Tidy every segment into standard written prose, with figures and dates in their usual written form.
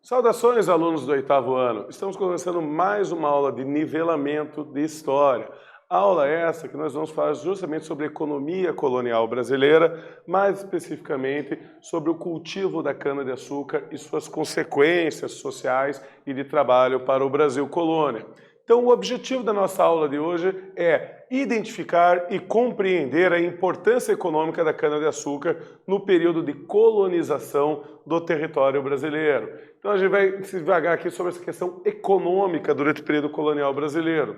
Saudações, alunos do 8º ano! Estamos começando mais uma aula de nivelamento de história. Aula essa que nós vamos falar justamente sobre a economia colonial brasileira, mais especificamente sobre o cultivo da cana-de-açúcar e suas consequências sociais e de trabalho para o Brasil colônia. Então, o objetivo da nossa aula de hoje é identificar e compreender a importância econômica da cana-de-açúcar no período de colonização do território brasileiro. Então, a gente vai se devagar aqui sobre essa questão econômica durante o período colonial brasileiro.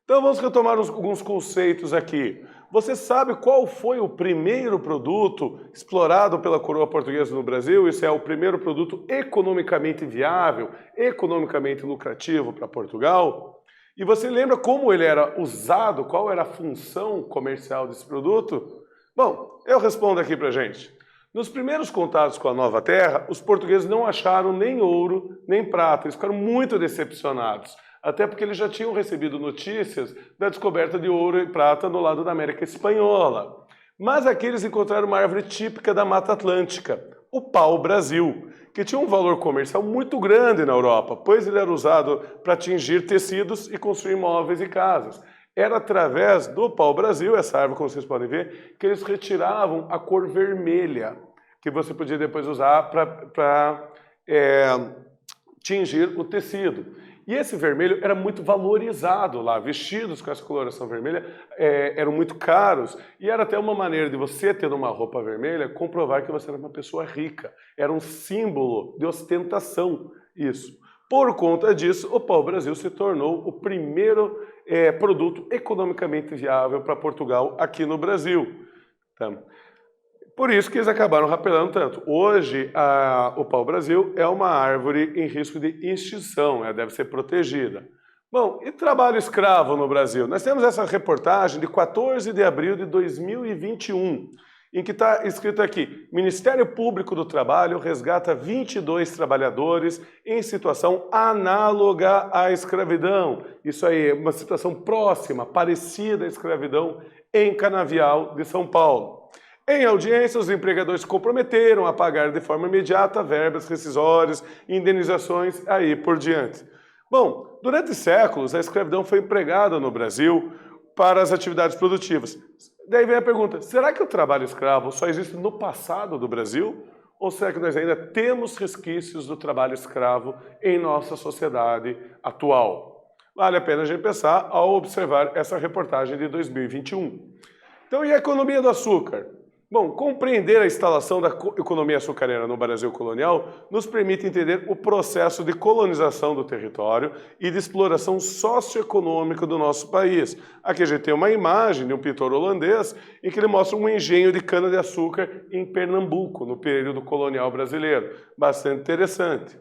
Então, vamos retomar alguns conceitos aqui. Você sabe qual foi o primeiro produto explorado pela coroa portuguesa no Brasil? Isso é o primeiro produto economicamente viável, economicamente lucrativo para Portugal? E você lembra como ele era usado? Qual era a função comercial desse produto? Bom, eu respondo aqui pra gente. Nos primeiros contatos com a Nova Terra, os portugueses não acharam nem ouro, nem prata. Eles ficaram muito decepcionados. Até porque eles já tinham recebido notícias da descoberta de ouro e prata no lado da América Espanhola. Mas aqui eles encontraram uma árvore típica da Mata Atlântica, o pau-brasil, que tinha um valor comercial muito grande na Europa, pois ele era usado para tingir tecidos e construir móveis e casas. Era através do pau-brasil, essa árvore, como vocês podem ver, que eles retiravam a cor vermelha, que você podia depois usar para tingir o tecido. E esse vermelho era muito valorizado lá, vestidos com essa coloração vermelha eram muito caros e era até uma maneira de você ter uma roupa vermelha comprovar que você era uma pessoa rica. Era um símbolo de ostentação isso. Por conta disso, o pau-brasil se tornou o primeiro produto economicamente viável para Portugal aqui no Brasil. Então, por isso que eles acabaram rapelando tanto. Hoje, o pau-brasil é uma árvore em risco de extinção, deve ser protegida. Bom, e trabalho escravo no Brasil? Nós temos essa reportagem de 14 de abril de 2021, em que está escrito aqui: Ministério Público do Trabalho resgata 22 trabalhadores em situação análoga à escravidão. Isso aí é uma situação próxima, parecida à escravidão em Canavial de São Paulo. Em audiência, os empregadores se comprometeram a pagar de forma imediata verbas rescisórias, indenizações, aí por diante. Bom, durante séculos, a escravidão foi empregada no Brasil para as atividades produtivas. Daí vem a pergunta, será que o trabalho escravo só existe no passado do Brasil? Ou será que nós ainda temos resquícios do trabalho escravo em nossa sociedade atual? Vale a pena a gente pensar ao observar essa reportagem de 2021. Então, e a economia do açúcar? Bom, compreender a instalação da economia açucareira no Brasil colonial nos permite entender o processo de colonização do território e de exploração socioeconômica do nosso país. Aqui a gente tem uma imagem de um pintor holandês em que ele mostra um engenho de cana-de-açúcar em Pernambuco, no período colonial brasileiro. Bastante interessante.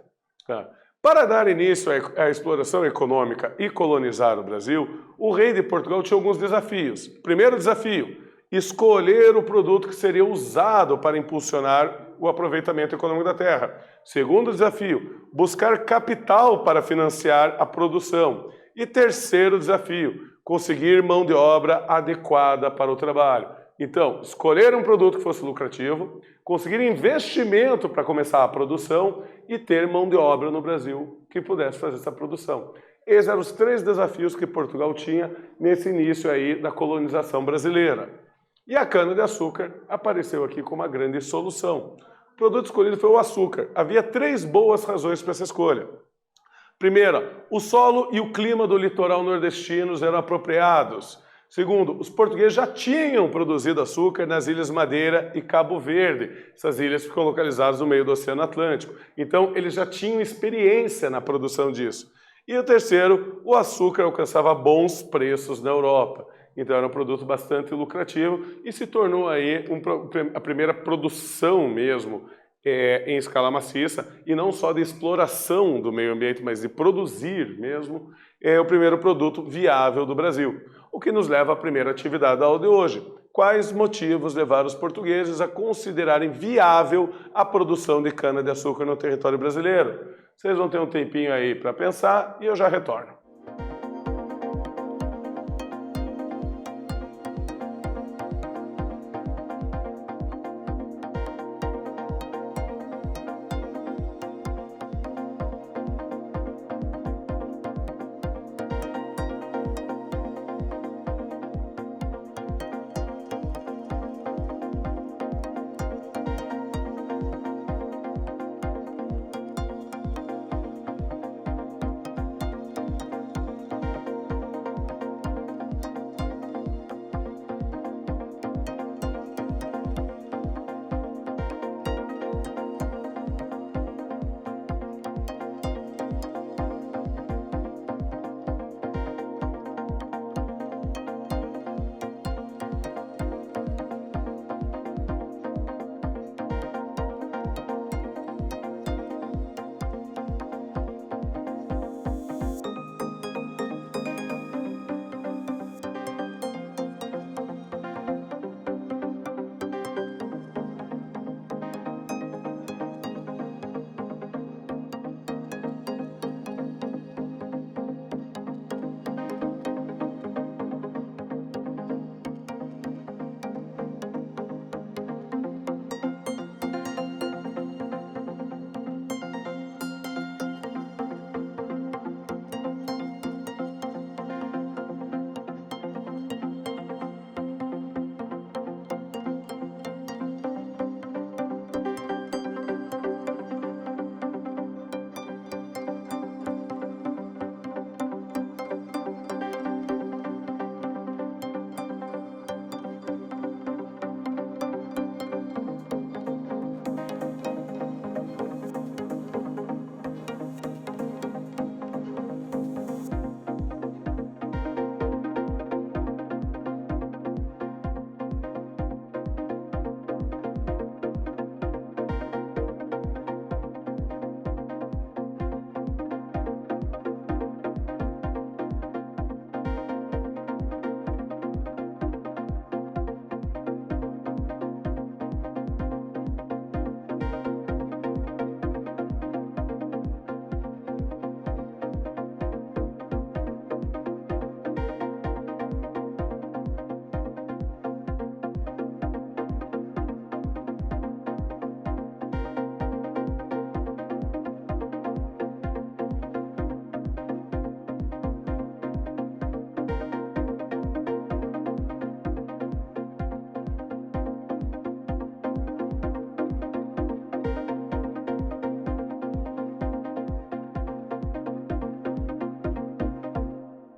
Para dar início à exploração econômica e colonizar o Brasil, o rei de Portugal tinha alguns desafios. Primeiro desafio: escolher o produto que seria usado para impulsionar o aproveitamento econômico da terra. Segundo desafio, buscar capital para financiar a produção. E terceiro desafio, conseguir mão de obra adequada para o trabalho. Então, escolher um produto que fosse lucrativo, conseguir investimento para começar a produção e ter mão de obra no Brasil que pudesse fazer essa produção. Esses eram os três desafios que Portugal tinha nesse início aí da colonização brasileira. E a cana-de-açúcar apareceu aqui como uma grande solução. O produto escolhido foi o açúcar. Havia três boas razões para essa escolha. Primeira, o solo e o clima do litoral nordestinos eram apropriados. Segundo, os portugueses já tinham produzido açúcar nas Ilhas Madeira e Cabo Verde. Essas ilhas ficam localizadas no meio do Oceano Atlântico. Então, eles já tinham experiência na produção disso. E o terceiro, o açúcar alcançava bons preços na Europa. Então era um produto bastante lucrativo e se tornou aí a primeira produção mesmo em escala maciça e não só de exploração do meio ambiente, mas de produzir mesmo, o primeiro produto viável do Brasil. O que nos leva à primeira atividade da aula de hoje. Quais motivos levaram os portugueses a considerarem viável a produção de cana-de-açúcar no território brasileiro? Vocês vão ter um tempinho aí para pensar e eu já retorno.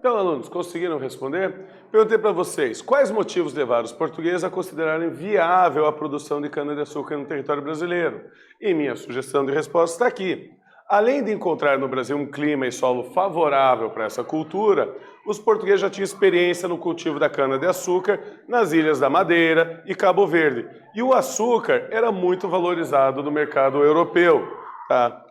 Então, alunos, conseguiram responder? Perguntei para vocês, quais motivos levaram os portugueses a considerarem viável a produção de cana-de-açúcar no território brasileiro? E minha sugestão de resposta está aqui. Além de encontrar no Brasil um clima e solo favorável para essa cultura, os portugueses já tinham experiência no cultivo da cana-de-açúcar nas Ilhas da Madeira e Cabo Verde. E o açúcar era muito valorizado no mercado europeu. Tá?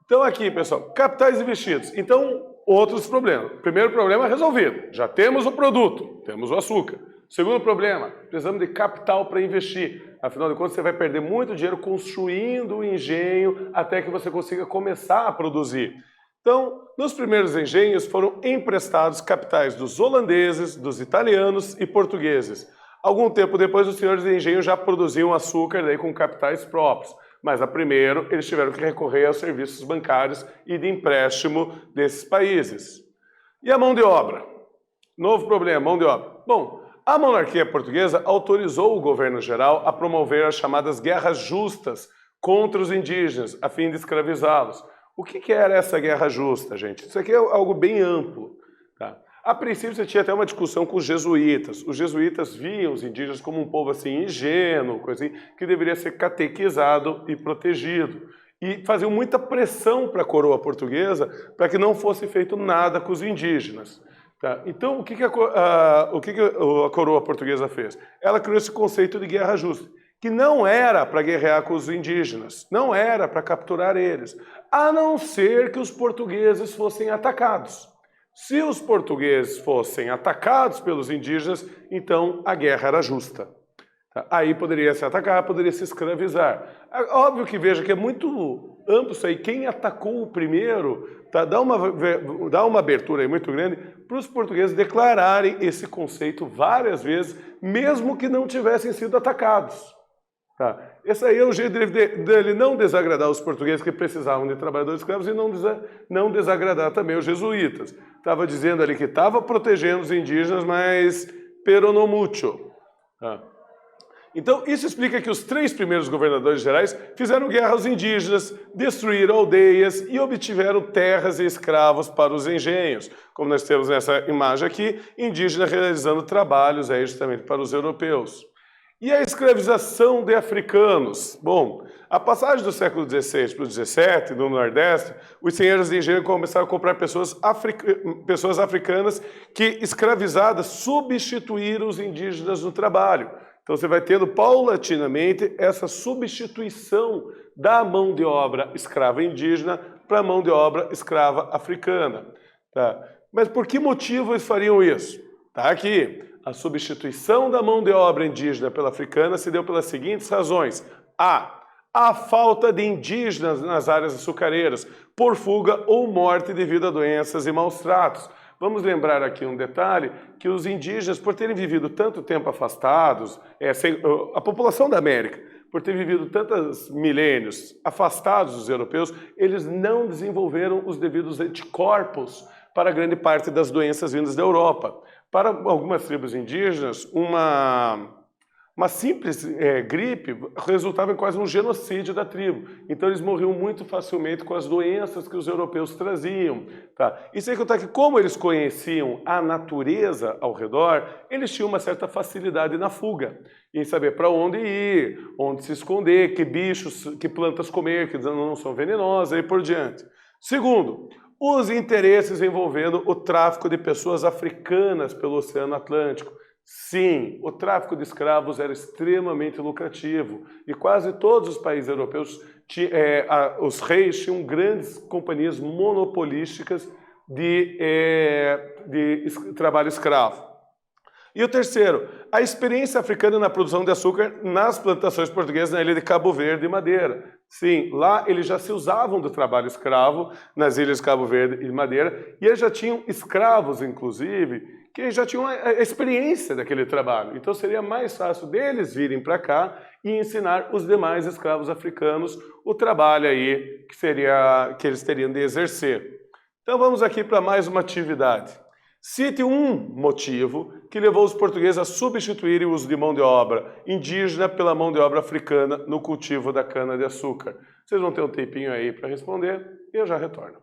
Então aqui, pessoal, capitais investidos. Então, outros problemas. Primeiro problema resolvido. Já temos o produto, temos o açúcar. Segundo problema, precisamos de capital para investir. Afinal de contas, você vai perder muito dinheiro construindo o engenho até que você consiga começar a produzir. Então, nos primeiros engenhos foram emprestados capitais dos holandeses, dos italianos e portugueses. Algum tempo depois, os senhores de engenho já produziam açúcar daí com capitais próprios. Mas, a primeiro, eles tiveram que recorrer aos serviços bancários e de empréstimo desses países. E a mão de obra? Novo problema, mão de obra. Bom, a monarquia portuguesa autorizou o governo geral a promover as chamadas guerras justas contra os indígenas, a fim de escravizá-los. O que era essa guerra justa, gente? Isso aqui é algo bem amplo. Tá? A princípio, você tinha até uma discussão com os jesuítas. Os jesuítas viam os indígenas como um povo assim ingênuo, coisa assim, que deveria ser catequizado e protegido. E faziam muita pressão para a coroa portuguesa para que não fosse feito nada com os indígenas. Tá? Então, o que a coroa portuguesa fez? Ela criou esse conceito de guerra justa, que não era para guerrear com os indígenas, não era para capturar eles, a não ser que os portugueses fossem atacados. Se os portugueses fossem atacados pelos indígenas, então a guerra era justa. Tá? Aí poderia se atacar, poderia se escravizar. Óbvio que veja que é muito amplo isso aí. Quem atacou o primeiro, tá? Dá uma abertura aí muito grande para os portugueses declararem esse conceito várias vezes, mesmo que não tivessem sido atacados. Tá? Esse aí é o jeito dele não desagradar os portugueses que precisavam de trabalhadores escravos e não desagradar também os jesuítas. Estava dizendo ali que estava protegendo os indígenas, mas pero no mucho. Tá? Então, isso explica que os 3 primeiros governadores gerais fizeram guerra aos indígenas, destruíram aldeias e obtiveram terras e escravos para os engenhos. Como nós temos nessa imagem aqui, indígenas realizando trabalhos aí justamente para os europeus. E a escravização de africanos? Bom, a passagem do século XVI para o XVII, no Nordeste, os senhores de engenho começaram a comprar pessoas africanas que, escravizadas, substituíram os indígenas no trabalho. Então você vai tendo paulatinamente essa substituição da mão de obra escrava indígena para a mão de obra escrava africana. Tá? Mas por que motivo eles fariam isso? Tá aqui. A substituição da mão de obra indígena pela africana se deu pelas seguintes razões. A falta de indígenas nas áreas açucareiras, por fuga ou morte devido a doenças e maus tratos. Vamos lembrar aqui um detalhe, que os indígenas, por terem vivido tanto tempo afastados, a população da América, por ter vivido tantos milênios afastados dos europeus, eles não desenvolveram os devidos anticorpos para grande parte das doenças vindas da Europa. Para algumas tribos indígenas, uma simples gripe resultava em quase um genocídio da tribo. Então eles morriam muito facilmente com as doenças que os europeus traziam. Tá? E sem contar que, como eles conheciam a natureza ao redor, eles tinham uma certa facilidade na fuga, em saber para onde ir, onde se esconder, que bichos, que plantas comer, que não são venenosas e por diante. Segundo, os interesses envolvendo o tráfico de pessoas africanas pelo Oceano Atlântico. Sim, o tráfico de escravos era extremamente lucrativo e quase todos os países europeus, os reis tinham grandes companhias monopolísticas de trabalho escravo. E o terceiro, a experiência africana na produção de açúcar nas plantações portuguesas na ilha de Cabo Verde e Madeira. Sim, lá eles já se usavam do trabalho escravo nas ilhas de Cabo Verde e Madeira e eles já tinham escravos, inclusive, que já tinham a experiência daquele trabalho. Então seria mais fácil deles virem para cá e ensinar os demais escravos africanos o trabalho aí que eles teriam de exercer. Então vamos aqui para mais uma atividade. Cite um motivo que levou os portugueses a substituírem o uso de mão de obra indígena pela mão de obra africana no cultivo da cana-de-açúcar. Vocês vão ter um tempinho aí para responder e eu já retorno.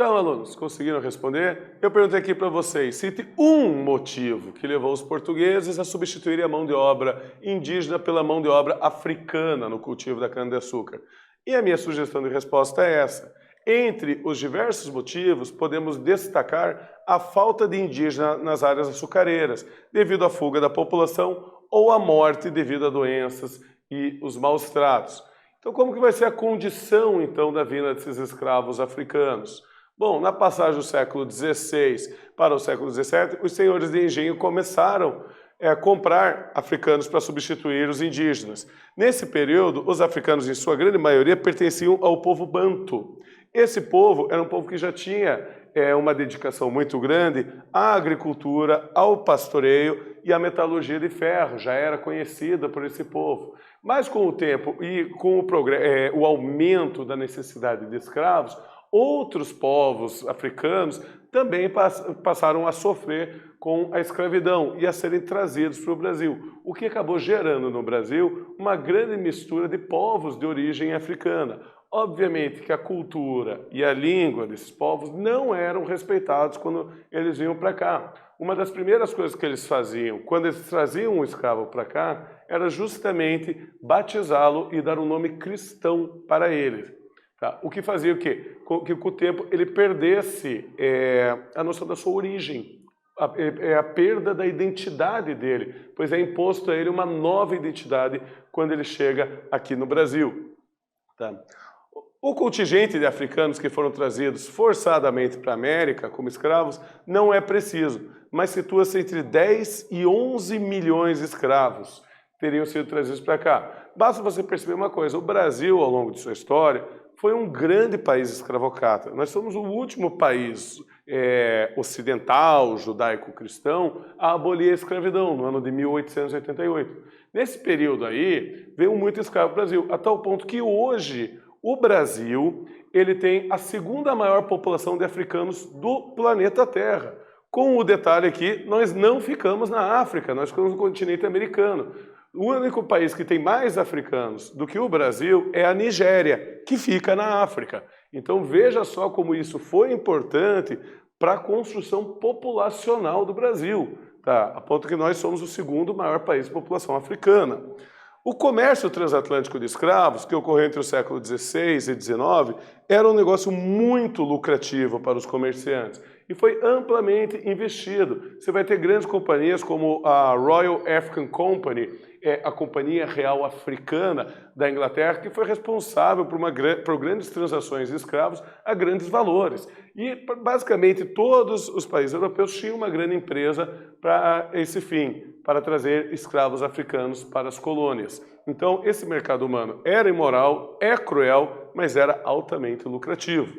Então, alunos, conseguiram responder? Eu perguntei aqui para vocês, cite um motivo que levou os portugueses a substituírem a mão de obra indígena pela mão de obra africana no cultivo da cana-de-açúcar. E a minha sugestão de resposta é essa. Entre os diversos motivos, podemos destacar a falta de indígena nas áreas açucareiras, devido à fuga da população ou à morte devido a doenças e os maus tratos. Então, como que vai ser a condição, então, da vinda desses escravos africanos? Bom, na passagem do século XVI para o século XVII, os senhores de engenho começaram a comprar africanos para substituir os indígenas. Nesse período, os africanos, em sua grande maioria, pertenciam ao povo banto. Esse povo era um povo que já tinha uma dedicação muito grande à agricultura, ao pastoreio e à metalurgia de ferro, já era conhecida por esse povo. Mas com o tempo e com o aumento da necessidade de escravos, outros povos africanos também passaram a sofrer com a escravidão e a serem trazidos para o Brasil, o que acabou gerando no Brasil uma grande mistura de povos de origem africana. Obviamente que a cultura e a língua desses povos não eram respeitados quando eles vinham para cá. Uma das primeiras coisas que eles faziam, quando eles traziam um escravo para cá, era justamente batizá-lo e dar um nome cristão para ele. Tá? O que fazia o quê? Que com o tempo ele perdesse a noção da sua origem, a perda da identidade dele, pois é imposto a ele uma nova identidade quando ele chega aqui no Brasil. Tá? O contingente de africanos que foram trazidos forçadamente para a América como escravos não é preciso, mas situa-se entre 10 e 11 milhões de escravos teriam sido trazidos para cá. Basta você perceber uma coisa, o Brasil, ao longo de sua história, foi um grande país escravocrata. Nós somos o último país ocidental, judaico-cristão, a abolir a escravidão, no ano de 1888. Nesse período aí, veio muito escravo para o Brasil, a tal ponto que hoje o Brasil ele tem a segunda maior população de africanos do planeta Terra. Com o detalhe que nós não ficamos na África, nós ficamos no continente americano. O único país que tem mais africanos do que o Brasil é a Nigéria, que fica na África. Então veja só como isso foi importante para a construção populacional do Brasil, tá? A ponto que nós somos o segundo maior país de população africana. O comércio transatlântico de escravos, que ocorreu entre o século XVI e XIX, era um negócio muito lucrativo para os comerciantes e foi amplamente investido. Você vai ter grandes companhias como a Royal African Company, a Companhia Real Africana da Inglaterra, que foi responsável por grandes transações de escravos a grandes valores. E basicamente todos os países europeus tinham uma grande empresa para esse fim, para trazer escravos africanos para as colônias. Então esse mercado humano era imoral, é cruel, mas era altamente lucrativo.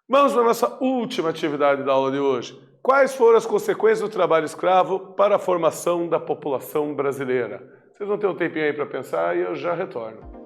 Vamos para a nossa última atividade da aula de hoje. Quais foram as consequências do trabalho escravo para a formação da população brasileira? Vocês vão ter um tempinho aí para pensar e eu já retorno.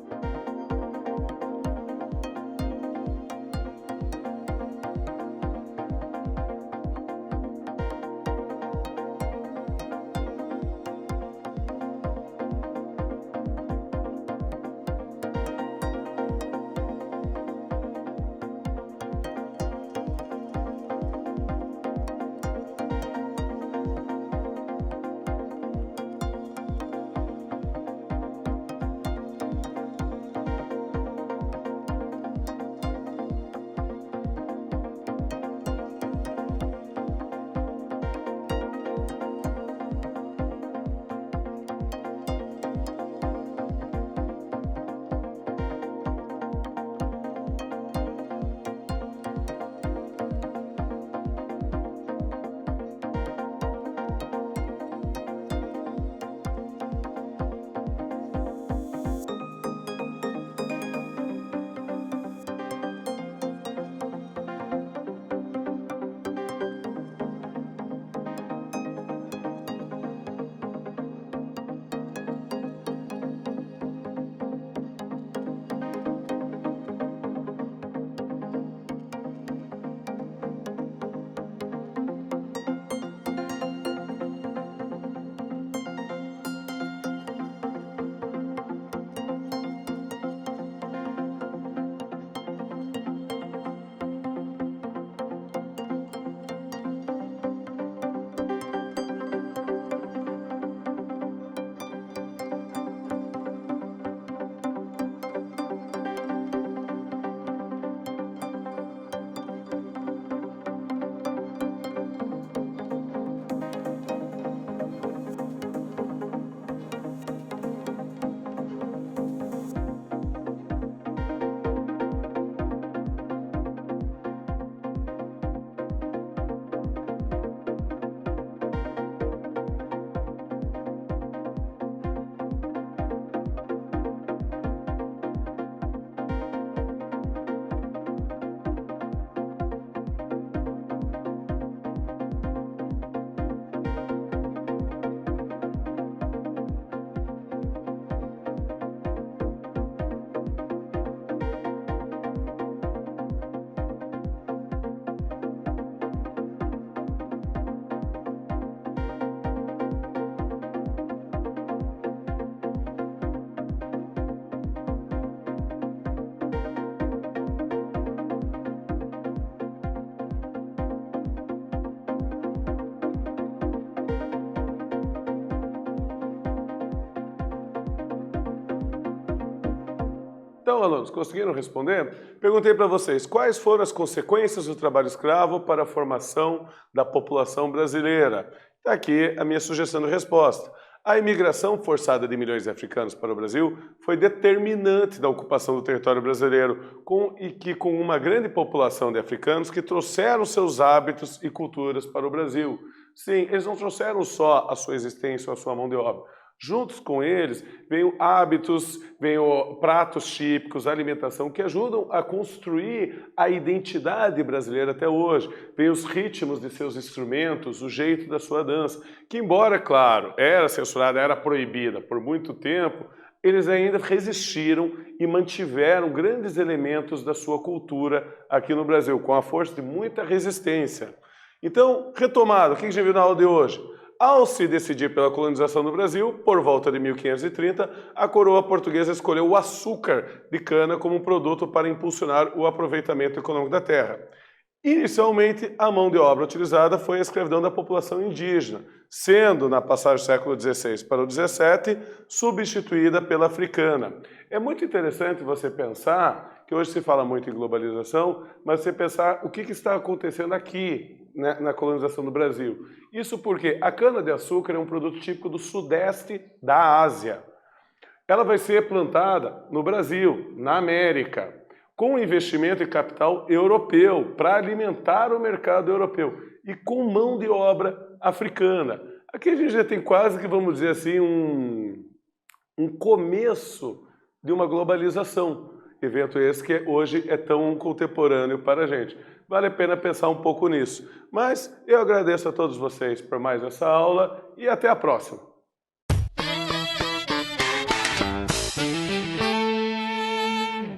Então, alunos, conseguiram responder? Perguntei para vocês quais foram as consequências do trabalho escravo para a formação da população brasileira. Está aqui a minha sugestão de resposta. A imigração forçada de milhões de africanos para o Brasil foi determinante da ocupação do território brasileiro, com uma grande população de africanos que trouxeram seus hábitos e culturas para o Brasil. Sim, eles não trouxeram só a sua existência ou a sua mão de obra. Juntos com eles, vêm hábitos, vêm pratos típicos, alimentação que ajudam a construir a identidade brasileira até hoje. Vêm os ritmos de seus instrumentos, o jeito da sua dança, que embora, claro, era censurada, era proibida por muito tempo, eles ainda resistiram e mantiveram grandes elementos da sua cultura aqui no Brasil, com a força de muita resistência. Então, retomado, o que a gente viu na aula de hoje? Ao se decidir pela colonização do Brasil, por volta de 1530, a coroa portuguesa escolheu o açúcar de cana como um produto para impulsionar o aproveitamento econômico da terra. Inicialmente, a mão de obra utilizada foi a escravidão da população indígena, sendo, na passagem do século XVI para o XVII, substituída pela africana. É muito interessante você pensar, que hoje se fala muito em globalização, mas você pensar o que está acontecendo aqui, né, na colonização do Brasil. Isso porque a cana-de-açúcar é um produto típico do sudeste da Ásia. Ela vai ser plantada no Brasil, na América, com investimento em capital europeu, para alimentar o mercado europeu, e com mão de obra africana. Aqui a gente já tem quase que, vamos dizer assim, um começo de uma globalização. Evento esse que hoje é tão contemporâneo para a gente. Vale a pena pensar um pouco nisso. Mas eu agradeço a todos vocês por mais essa aula e até a próxima.